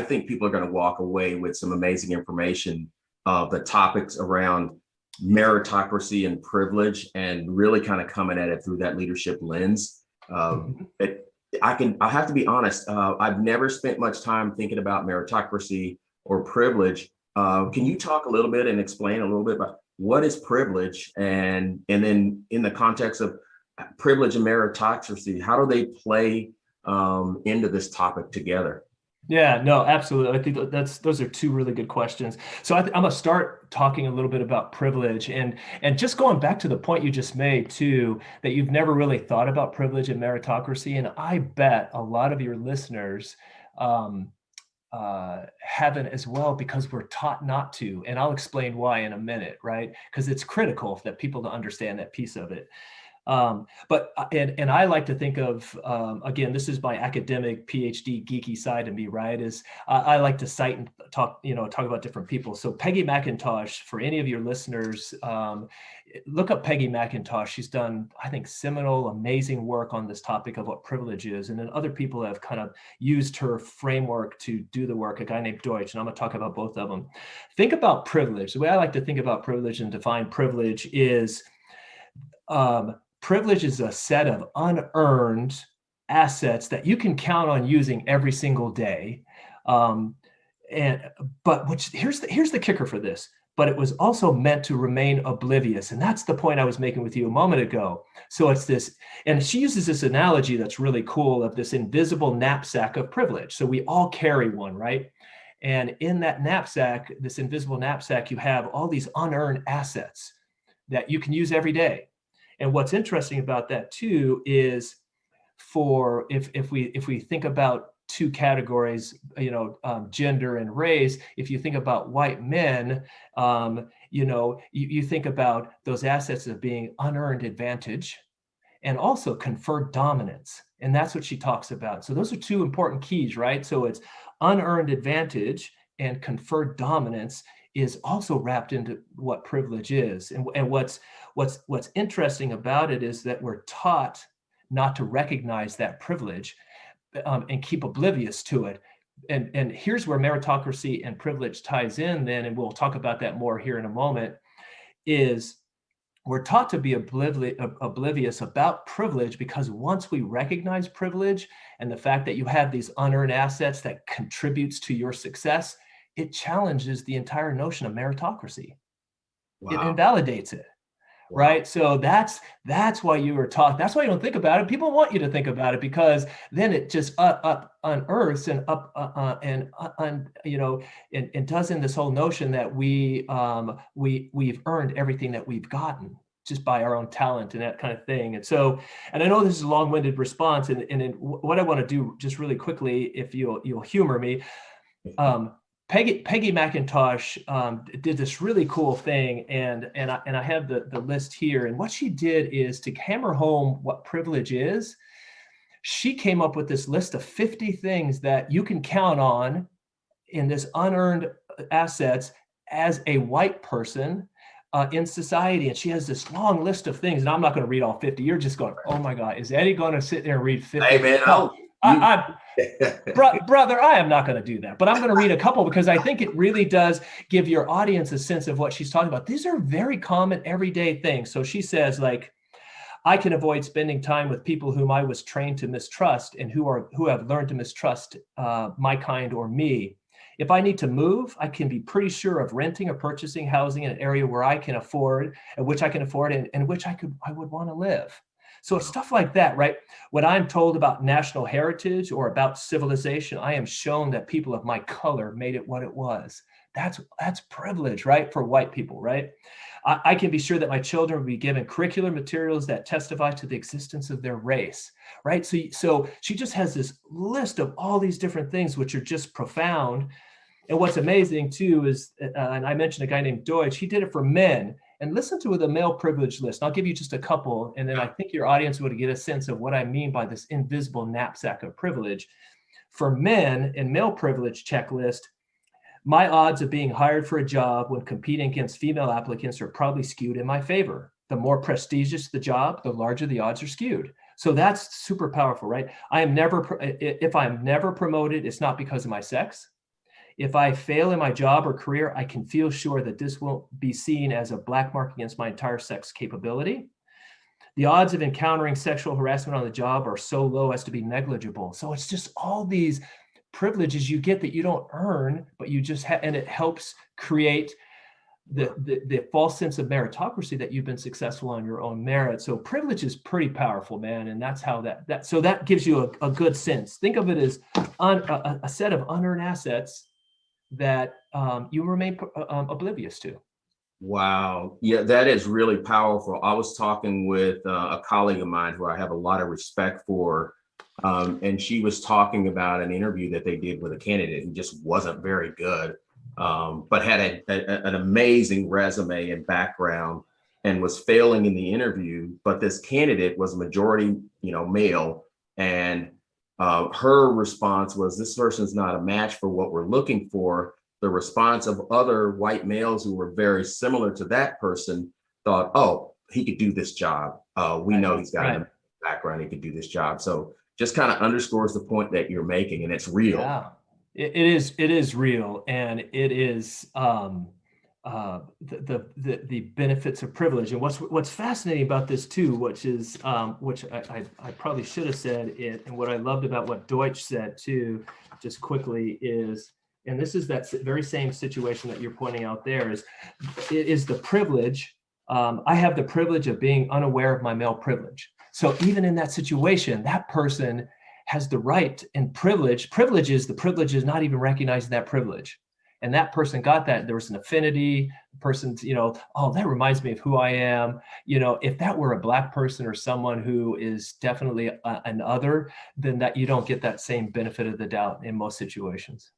think people are going to walk away with some amazing information of the topics around meritocracy and privilege, and really kind of coming at it through that leadership lens. I have to be honest. I've never spent much time thinking about meritocracy or privilege. Can you talk a little bit and explain a little bit about what is privilege, and then in the context of privilege and meritocracy, how do they play into this topic together? Yeah, no, absolutely. I think those are two really good questions. So I'm gonna start talking a little bit about privilege, and just going back to the point you just made too, that you've never really thought about privilege and meritocracy, and I bet a lot of your listeners haven't as well, because we're taught not to, and I'll explain why in a minute, right? Because it's critical that people to understand that piece of it. But I like to think of, again, this is my academic PhD geeky side of me, right? Is I like to cite and talk about different people. So Peggy McIntosh, for any of your listeners, look up Peggy McIntosh. She's done, I think, seminal, amazing work on this topic of what privilege is. And then other people have kind of used her framework to do the work, a guy named Deutsch, and I'm gonna talk about both of them. Think about privilege. The way I like to think about privilege and define privilege is, privilege is a set of unearned assets that you can count on using every single day. Here's the kicker for this, but it was also meant to remain oblivious. And that's the point I was making with you a moment ago. So it's this, and she uses this analogy that's really cool, of this invisible knapsack of privilege. So we all carry one, right? And in that knapsack, this invisible knapsack, you have all these unearned assets that you can use every day. And what's interesting about that too is, if we think about two categories, gender and race. If you think about white men, you think about those assets of being unearned advantage, and also conferred dominance, and that's what she talks about. So those are two important keys, right? So it's unearned advantage and conferred dominance is also wrapped into what privilege is. And what's interesting about it is that we're taught not to recognize that privilege and keep oblivious to it. And here's where meritocracy and privilege ties in then, and we'll talk about that more here in a moment, is we're taught to be oblivious about privilege, because once we recognize privilege and the fact that you have these unearned assets that contributes to your success, it challenges the entire notion of meritocracy. Wow. It invalidates it, wow. Right? So that's why you were taught. That's why you don't think about it. People want you to think about it, because then it just unearths and does in this whole notion that we've earned everything that we've gotten just by our own talent and that kind of thing. And I know this is a long-winded response, and what I want to do just really quickly, if you'll humor me. Peggy McIntosh did this really cool thing, and I have the list here. And what she did is, to hammer home what privilege is, she came up with this list of 50 things that you can count on in this unearned assets as a white person in society. And she has this long list of things, and I'm not going to read all 50. You're just going, oh my God, is Eddie going to sit there and read 50? Hey man, brother, I am not going to do that, but I'm going to read a couple, because I think it really does give your audience a sense of what she's talking about. These are very common everyday things. So she says, like, I can avoid spending time with people whom I was trained to mistrust and who have learned to mistrust my kind or me. If I need to move, I can be pretty sure of renting or purchasing housing in an area where I can afford, and which I would want to live. So stuff like that, right? When I'm told about national heritage or about civilization, I am shown that people of my color made it what it was. That's privilege, right? For white people, right? I can be sure that my children will be given curricular materials that testify to the existence of their race, right? So she just has this list of all these different things, which are just profound. And what's amazing too is, and I mentioned a guy named Deutsch, he did it for men. And listen to the male privilege list. I'll give you just a couple, and then I think your audience would get a sense of what I mean by this invisible knapsack of privilege. For men, in male privilege checklist, my odds of being hired for a job when competing against female applicants are probably skewed in my favor. The more prestigious the job, the larger the odds are skewed. So that's super powerful, right? If I'm never promoted, it's not because of my sex. If I fail in my job or career, I can feel sure that this won't be seen as a black mark against my entire sex capability. The odds of encountering sexual harassment on the job are so low as to be negligible. So it's just all these privileges you get that you don't earn, but you just have, and it helps create the false sense of meritocracy that you've been successful on your own merit. So privilege is pretty powerful, man. And that's how so that gives you a good sense. Think of it as a set of unearned assets that you remain oblivious to. Wow. Yeah, that is really powerful. I was talking with a colleague of mine who I have a lot of respect for. And she was talking about an interview that they did with a candidate who just wasn't very good, but had an amazing resume and background and was failing in the interview. But this candidate was majority, male. And her response was, this person's not a match for what we're looking for. The response of other white males who were very similar to that person thought, oh, he could do this job. We know he's got a background, he could do this job. So just kind of underscores the point that you're making, and it's real. Yeah, it is real, and it is the benefits of privilege. And what's fascinating about this too, which is which I probably should have said it, and what I loved about what Deutsch said too, just quickly, is, and this is that very same situation that you're pointing out there, is the privilege. I have the privilege of being unaware of my male privilege. So even in that situation, that person has the right and privilege. Privilege is not even recognizing that privilege. And that person got that. There was an affinity. The person's, oh, that reminds me of who I am. If that were a black person or someone who is definitely an other, then that you don't get that same benefit of the doubt in most situations.